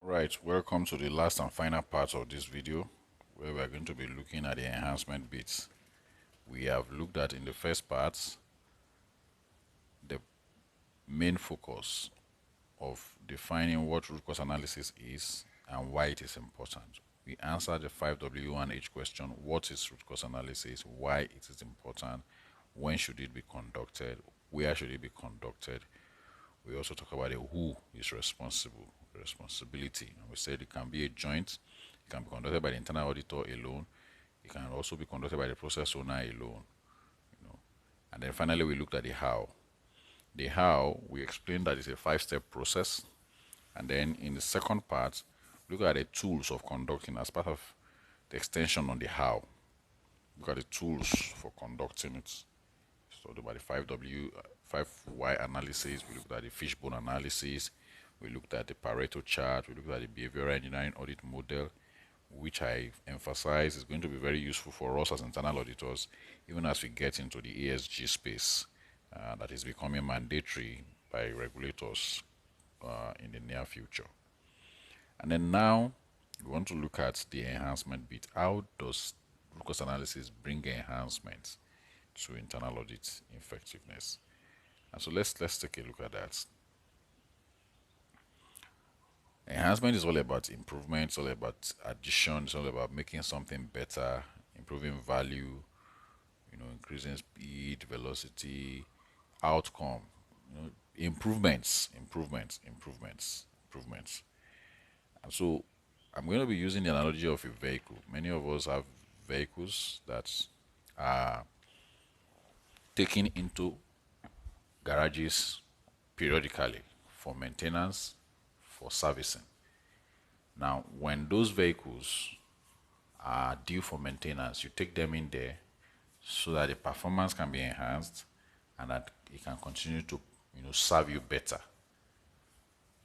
Right, welcome to the last and final part of this video where we are going to be looking at the enhancement bits. We have looked at in the first part the main focus of defining what root cause analysis is and why it is important. We answered the 5W1H question: what is root cause analysis, why it is important, when should it be conducted, where should it be conducted. We also talk about who is responsible, responsibility. And we said it can be a joint, it can be conducted by the internal auditor alone, it can also be conducted by the process owner alone. And then finally we looked at the how. The how, we explained that it's a 5-step process. And then in the second part, look at the tools of conducting as part of the extension on the how. Look at the tools for conducting it. So about the 5W, 5Y analysis, we looked at the fishbone analysis, we looked at the Pareto chart, we looked at the behavioral engineering audit model, which I emphasize is going to be very useful for us as internal auditors, even as we get into the ESG space that is becoming mandatory by regulators in the near future. And then now we want to look at the enhancement bit. How does root cause analysis bring enhancements to internal audit effectiveness? And so let's take a look at that. Enhancement is all about improvement, it's all about addition, it's all about making something better, improving value, increasing speed, velocity, outcome, improvements. And so I'm going to be using the analogy of a vehicle. Many of us have vehicles that are taken into garages periodically for maintenance, for servicing. Now, when those vehicles are due for maintenance, you take them in there so that the performance can be enhanced and that it can continue to serve you better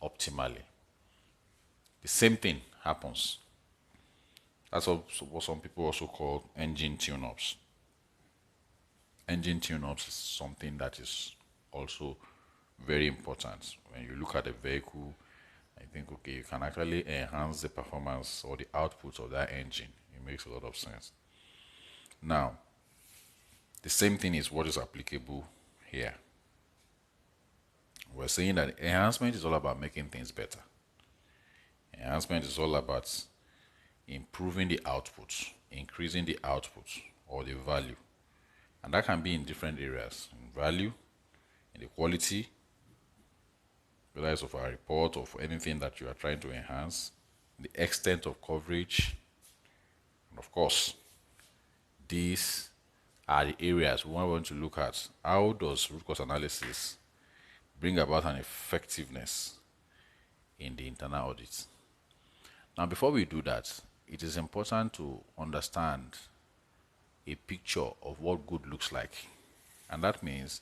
optimally. The same thing happens. That's what some people also call engine tune-ups. Engine tune-ups is something that is also very important. When you look at a vehicle, I think, okay, you can actually enhance the performance or the output of that engine. It makes a lot of sense. Now, the same thing is what is applicable here. We're saying that enhancement is all about making things better. Enhancement is all about improving the output, increasing the output or the value. And that can be in different areas: in value, in the quality, whether it's of a report or for anything that you are trying to enhance, the extent of coverage, and of course, these are the areas we want to look at. How does root cause analysis bring about an effectiveness in the internal audit? Now, before we do that, it is important to understand a picture of what good looks like. And that means,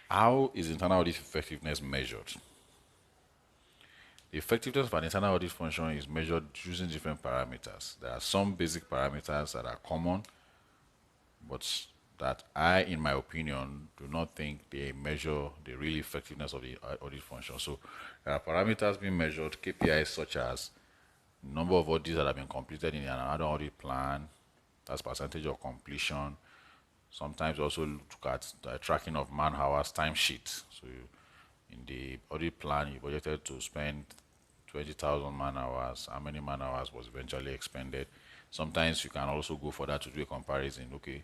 how is internal audit effectiveness measured? The effectiveness of an internal audit function is measured using different parameters. There are some basic parameters that are common, but that I, in my opinion, do not think they measure the real effectiveness of the audit function. So there are parameters being measured, KPIs such as number of audits that have been completed in another audit plan, that's percentage of completion. Sometimes also look at the tracking of man hours, timesheet. So in the audit plan, you budgeted to spend 20,000 man hours. How many man hours was eventually expended? Sometimes you can also go for that to do a comparison. Okay,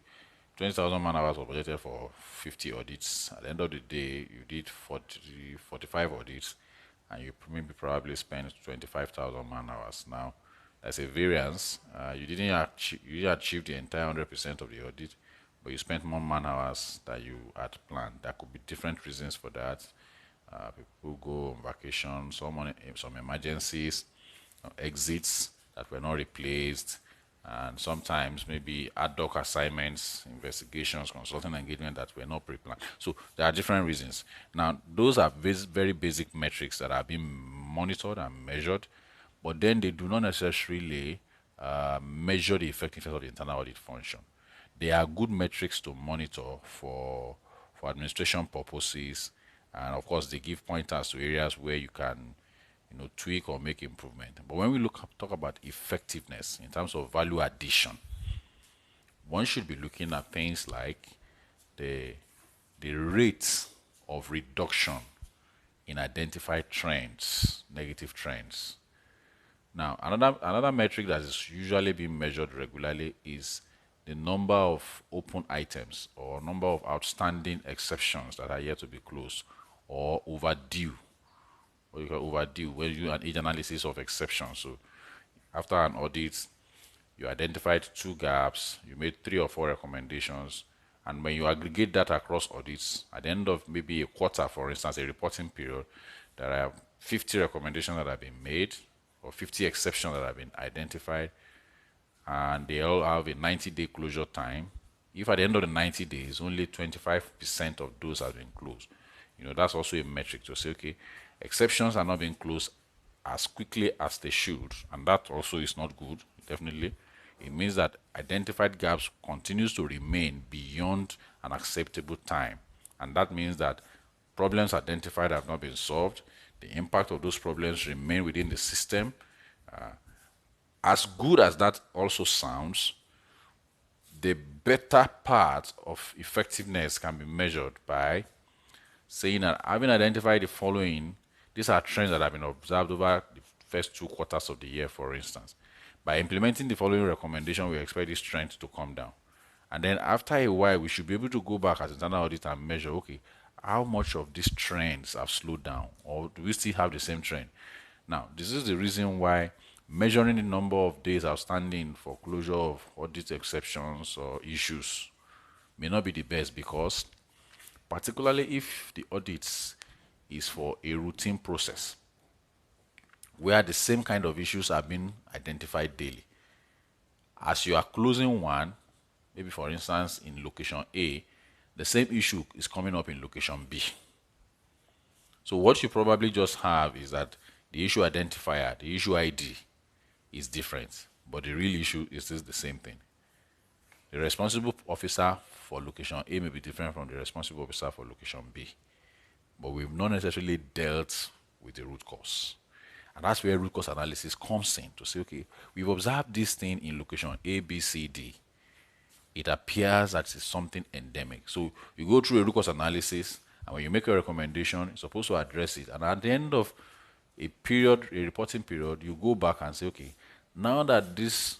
20,000 man hours was budgeted for 50 audits. At the end of the day, you did 45 audits, and you maybe probably spent 25,000 man hours. Now, there's a variance. You didn't achieve the entire 100% of the audit, but you spent more man hours than you had planned. There could be different reasons for that. People go on vacation, some emergencies, exits that were not replaced, and sometimes maybe ad hoc assignments, investigations, consulting engagement that were not pre-planned. So there are different reasons. Now, those are very basic metrics that are being monitored and measured, but then they do not necessarily measure the effectiveness of the internal audit function. They are good metrics to monitor for administration purposes, and of course they give pointers to areas where you can tweak or make improvement. But when we talk about effectiveness in terms of value addition, one should be looking at things like the rate of reduction in identified trends, negative trends. Now, another metric that is usually being measured regularly is the number of open items or number of outstanding exceptions that are yet to be closed or overdue. What you call overdue, where you do an age analysis of exceptions. So, after an audit, you identified 2 gaps, you made 3 or 4 recommendations, and when you aggregate that across audits, at the end of maybe a quarter, for instance, a reporting period, there are 50 recommendations that have been made, or 50 exceptions that have been identified, and they all have a 90-day closure time. If at the end of the 90 days, only 25% of those have been closed, that's also a metric to say, okay, exceptions are not being closed as quickly as they should, and that also is not good, definitely. It means that identified gaps continues to remain beyond an acceptable time, and that means that problems identified have not been solved. The impact of those problems remain within the system. As good as that also sounds, the better part of effectiveness can be measured by saying that having identified the following, these are trends that have been observed over the first 2 quarters of the year, for instance. By implementing the following recommendation, we expect this trend to come down. And then after a while, we should be able to go back as internal audit and measure, okay, how much of these trends have slowed down, or do we still have the same trend? Now, this is the reason why measuring the number of days outstanding for closure of audit exceptions or issues may not be the best, because particularly if the audits is for a routine process where the same kind of issues are being identified daily. As you are closing one, maybe for instance in location A, the same issue is coming up in location B. So what you probably just have is that the issue identifier, the issue ID is different, but the real issue is still the same thing. The responsible officer for location A may be different from the responsible officer for location B, but we've not necessarily dealt with the root cause. And that's where root cause analysis comes in to say, okay, we've observed this thing in location A, B, C, D. It appears that it's something endemic. So you go through a root cause analysis, and when you make a recommendation, you're supposed to address it. And at the end of a period, a reporting period, you go back and say, okay, now that these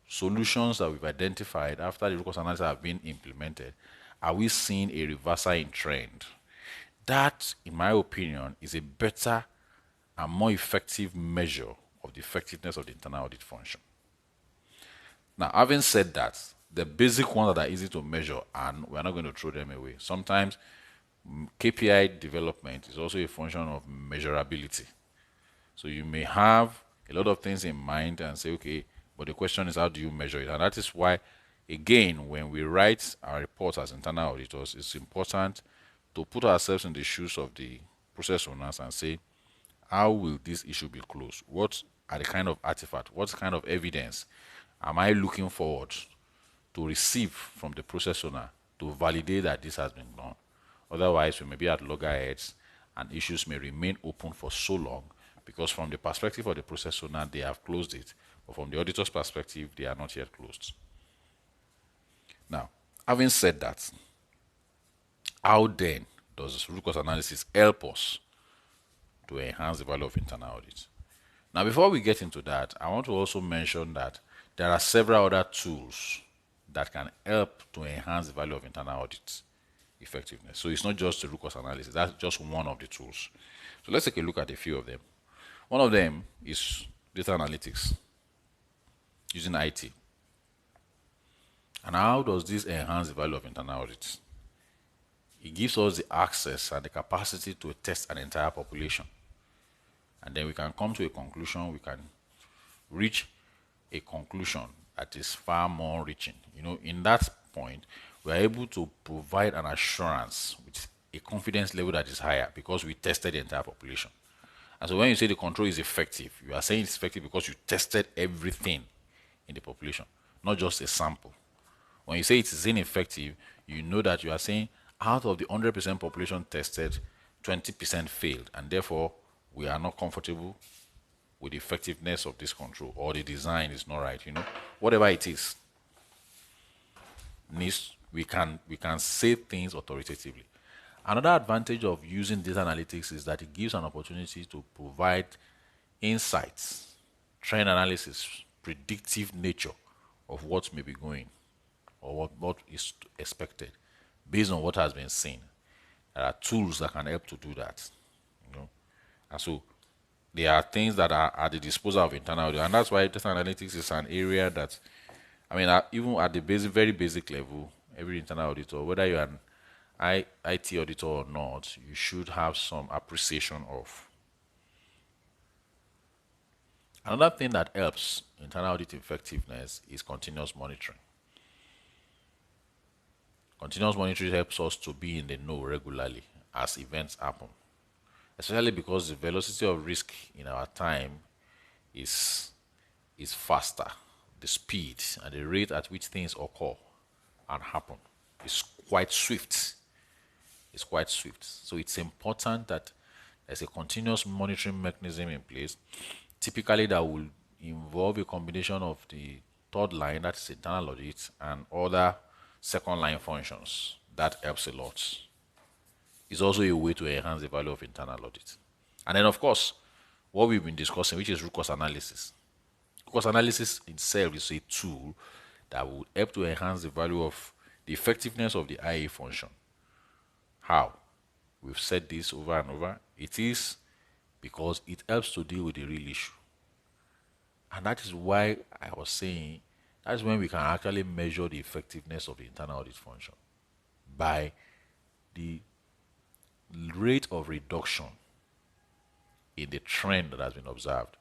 solutions that we've identified after the root cause analysis have been implemented, are we seeing a reversal in trend? That, in my opinion, is a better and more effective measure of the effectiveness of the internal audit function. Now, having said that, the basic ones that are easy to measure, and we're not going to throw them away. Sometimes KPI development is also a function of measurability. So you may have a lot of things in mind and say, okay, but the question is, how do you measure it? And that is why, again, when we write our reports as internal auditors, it's important to put ourselves in the shoes of the process owners and say, how will this issue be closed? What are the kind of artifact? What kind of evidence am I looking forward to receive from the process owner to validate that this has been done? Otherwise, we may be at loggerheads and issues may remain open for so long, because from the perspective of the process owner, they have closed it, but from the auditor's perspective, they are not yet closed. Now, having said that, how then does root cause analysis help us to enhance the value of internal audit? Now, before we get into that, I want to also mention that there are several other tools that can help to enhance the value of internal audit effectiveness. So it's not just the root cause analysis, that's just one of the tools. So let's take a look at a few of them. One of them is data analytics using IT. And how does this enhance the value of internal audit? It gives us the access and the capacity to test an entire population. And then we can come to a conclusion, we can reach a conclusion that is far more reaching. In that point, we are able to provide an assurance with a confidence level that is higher because we tested the entire population. And so when you say the control is effective, you are saying it's effective because you tested everything in the population, not just a sample. When you say it is ineffective, you know that you are saying out of the 100% population tested, 20% failed, and therefore we are not comfortable with the effectiveness of this control, or the design is not right, whatever it is, we can say things authoritatively. Another advantage of using data analytics is that it gives an opportunity to provide insights, trend analysis, predictive nature of what may be going, or what is expected based on what has been seen. There are tools that can help to do that. And so there are things that are at the disposal of internal audit, and that's why data analytics is an area that, even at the very basic level, every internal auditor, whether you're an IT auditor or not, you should have some appreciation of. Another thing that helps internal audit effectiveness is continuous monitoring. Continuous monitoring helps us to be in the know regularly as events happen, especially because the velocity of risk in our time is faster. The speed and the rate at which things occur and happen is quite swift. It's quite swift. So it's important that there's a continuous monitoring mechanism in place, typically that will involve a combination of the third line, that is internal audit, and other second line functions. That helps a lot. It's also a way to enhance the value of internal audit. And then, of course, what we've been discussing, which is root cause analysis. Root cause analysis itself is a tool that will help to enhance the value of the effectiveness of the IA function. How? We've said this over and over. It is because it helps to deal with the real issue. And that is why I was saying that's when we can actually measure the effectiveness of the internal audit function by the rate of reduction in the trend that has been observed.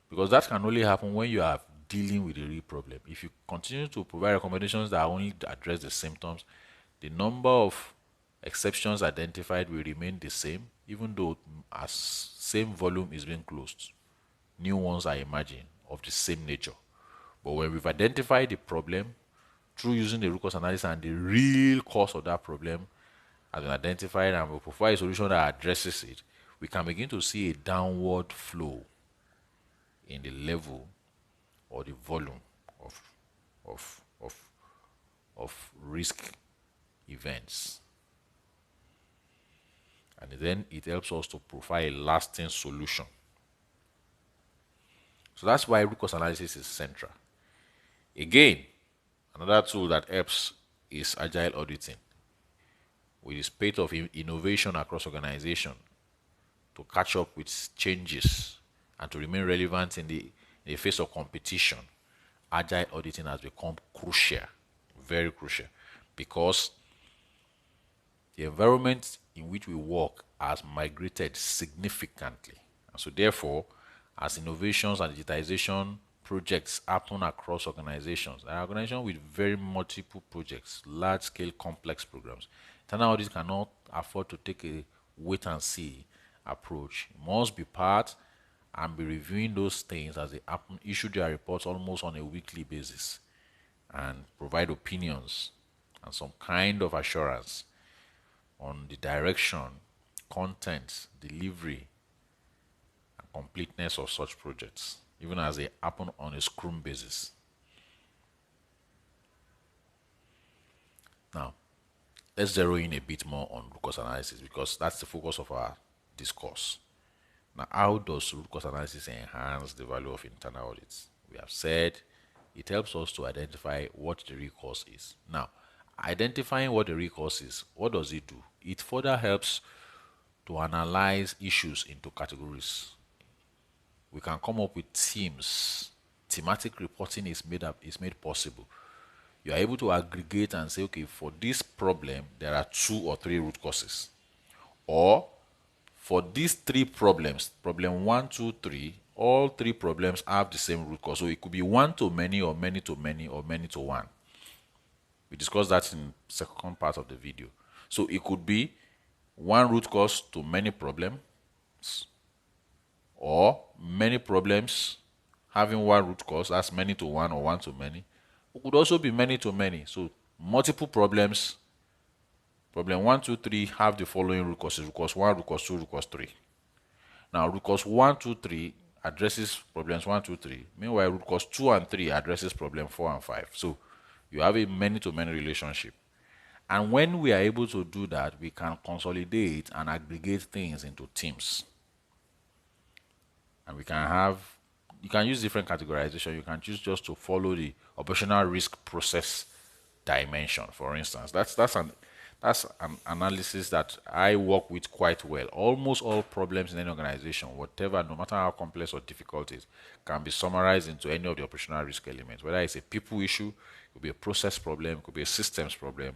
Because that can only happen when you are dealing with the real problem. If you continue to provide recommendations that only address the symptoms, the number of exceptions identified will remain the same, even though as same volume is being closed. New ones are emerging of the same nature. But when we've identified the problem through using the root cause analysis, and the real cause of that problem has been identified, and we provide a solution that addresses it, we can begin to see a downward flow in the level or the volume of risk events. And then it helps us to provide a lasting solution. So that's why root cause analysis is central. Again, another tool that helps is agile auditing, with the spate of innovation across organization to catch up with changes and to remain relevant in the face of competition. Agile auditing has become crucial, very crucial, because the environment in which we work has migrated significantly. And so therefore, as innovations and digitization projects happen across organizations, there are organizations with very multiple projects, large-scale complex programs. Internal audit cannot afford to take a wait-and-see approach. It must be part and be reviewing those things as they happen, issue their reports almost on a weekly basis, and provide opinions and some kind of assurance on the direction, content, delivery, and completeness of such projects, even as they happen on a scrum basis. Now, let's zero in a bit more on root cause analysis, because that's the focus of our discourse. Now, how does root cause analysis enhance the value of internal audits? We have said it helps us to identify what the real cause is. Now, identifying what the real cause is, what does it do? It further helps to analyze issues into categories. We can come up with themes. Thematic reporting is made possible. You are able to aggregate and say, okay, for this problem, there are 2 or 3 root causes. Or for these 3 problems, problem 1, 2, 3, all 3 problems have the same root cause. So it could be one to many, or many to many, or many to one. We discussed that in the second part of the video. So it could be one root cause to many problems, or many problems having one root cause, that's many to one or one to many. It could also be many to many. So multiple problems, problem 1, 2, 3 have the following root causes: root cause 1, root cause 2, root cause 3. Now, root cause 1, 2, 3 addresses problems 1, 2, 3. Meanwhile, root cause 2 and 3 addresses problem 4 and 5. So you have a many-to-many relationship. And when we are able to do that, we can consolidate and aggregate things into teams. And you can use different categorization. You can choose just to follow the operational risk process dimension, for instance. That's an analysis that I work with quite well. Almost all problems in any organization, whatever, no matter how complex or difficult it is, can be summarized into any of the operational risk elements. Whether it's a people issue, it could be a process problem, it could be a systems problem,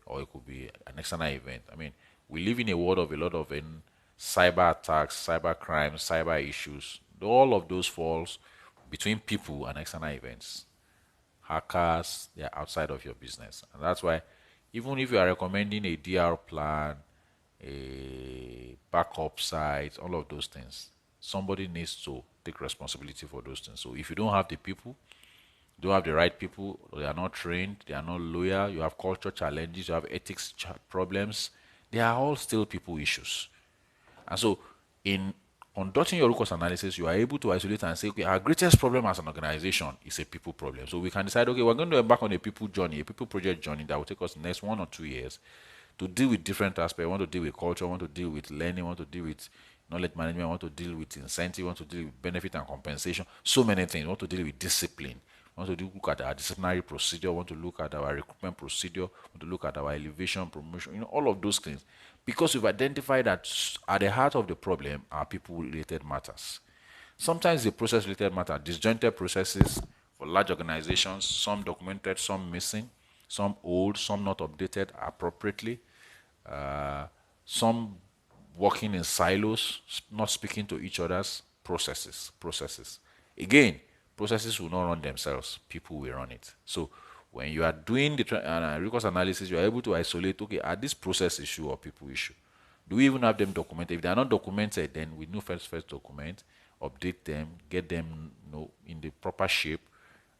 or it could be an external event. I mean, we live in a world of a lot of cyber attacks, cyber crimes, cyber issues. All of those falls between people and external events. Hackers, they are outside of your business. And that's why, even if you are recommending a DR plan, a backup site, all of those things, somebody needs to take responsibility for those things. So if you don't have the people, you don't have the right people, they are not trained, they are not loyal, you have culture challenges, you have ethics problems, they are all still people issues. And so in conducting your root cause analysis, you are able to isolate and say, okay, our greatest problem as an organization is a people problem. So we can decide, okay, we're going to embark on a people journey, a people project journey that will take us the next 1 or 2 years to deal with different aspects. We want to deal with culture, we want to deal with learning, we want to deal with knowledge management, we want to deal with incentive, we want to deal with benefit and compensation, so many things. We want to deal with discipline. We want to look at our disciplinary procedure, we want to look at our recruitment procedure, we want to look at our elevation, promotion, all of those things. Because we've identified that at the heart of the problem are people-related matters. Sometimes the process-related matter, disjointed processes for large organizations, some documented, some missing, some old, some not updated appropriately, some working in silos, not speaking to each other's processes. Again, processes will not run themselves, people will run it. So when you are doing the root cause analysis, you are able to isolate, okay, are this process issue or people issue? Do we even have them documented? If they are not documented, then we know first document, update them, get them in the proper shape,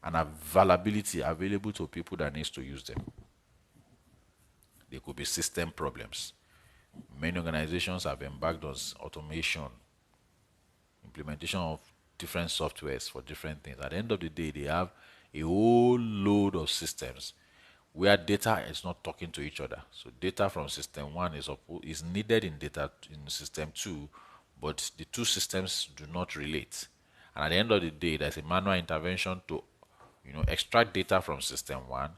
and available to people that needs to use them. There could be system problems. Many organizations have embarked on automation, implementation of different softwares for different things. At the end of the day, they have a whole load of systems where data is not talking to each other. So data from system 1 is needed in data in system 2, but the two systems do not relate. And at the end of the day, there's a manual intervention to extract data from system 1,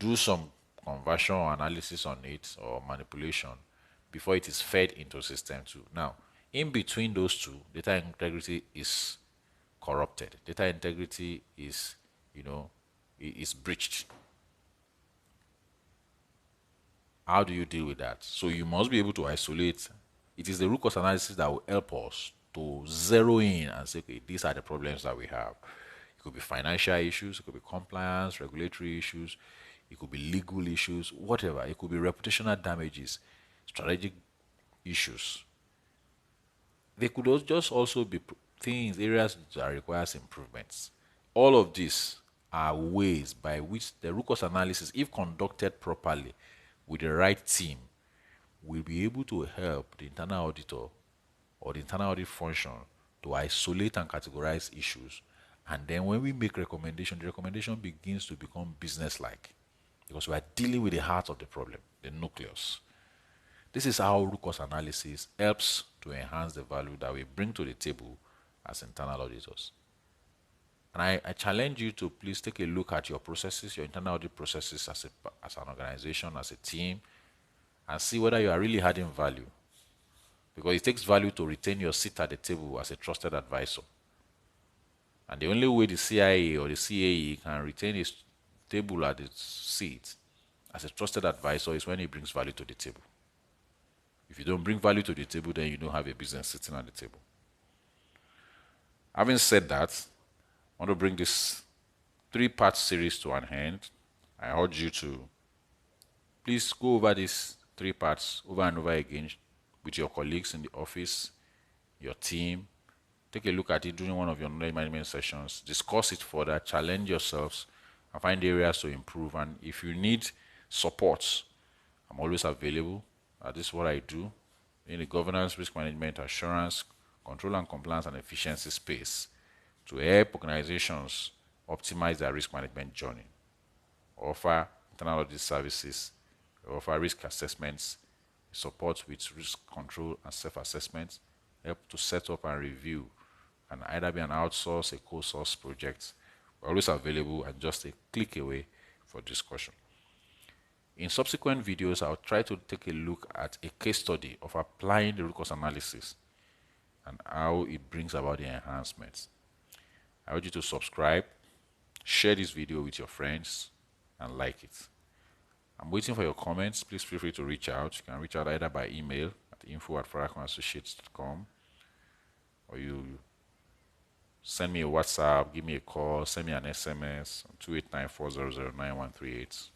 do some conversion or analysis on it or manipulation before it is fed into system 2. Now, in between those two, data integrity is corrupted. Data integrity is breached. How do you deal with that? So you must be able to isolate. It is the root cause analysis that will help us to zero in and say, okay, these are the problems that we have. It could be financial issues, it could be compliance, regulatory issues, it could be legal issues, whatever. It could be reputational damages, strategic issues. They could just also be areas that requires improvements. All of these are ways by which the root cause analysis, if conducted properly with the right team, will be able to help the internal auditor or the internal audit function to isolate and categorize issues. And then when we make recommendation, the recommendation begins to become business-like because we are dealing with the heart of the problem, the nucleus. This is how root cause analysis helps to enhance the value that we bring to the table as internal auditors. And I challenge you to please take a look at your processes, your internal audit processes as an organization, as a team, and see whether you are really adding value. Because it takes value to retain your seat at the table as a trusted advisor. And the only way the CIA or the CAE can retain his table at its seat as a trusted advisor is when he brings value to the table. If you don't bring value to the table, then you don't have a business sitting at the table. Having said that, I want to bring this 3-part series to an end. I urge you to please go over these 3 parts over and over again with your colleagues in the office, your team. Take a look at it during one of your knowledge management sessions. Discuss it further, challenge yourselves, and find areas to improve. And if you need support, I'm always available. This is what I do in the governance, risk management, assurance, control and compliance and efficiency space to help organizations optimize their risk management journey, offer internal audit services, offer risk assessments, support with risk control and self-assessment, help to set up and review, can either be an outsource, a co-source project. We're always available and just a click away for discussion. In subsequent videos, I'll try to take a look at a case study of applying the root cause analysis and how it brings about the enhancements. I urge you to subscribe, share this video with your friends, and like it. I'm waiting for your comments. Please feel free to reach out. You can reach out either by email at info@farakonassociates.com, or you send me a WhatsApp, give me a call, send me an SMS on 289-400-9138.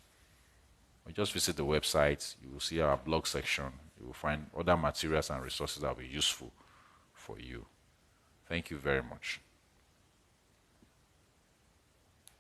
Or just visit the website. You will see our blog section. You will find other materials and resources that will be useful for you. Thank you very much.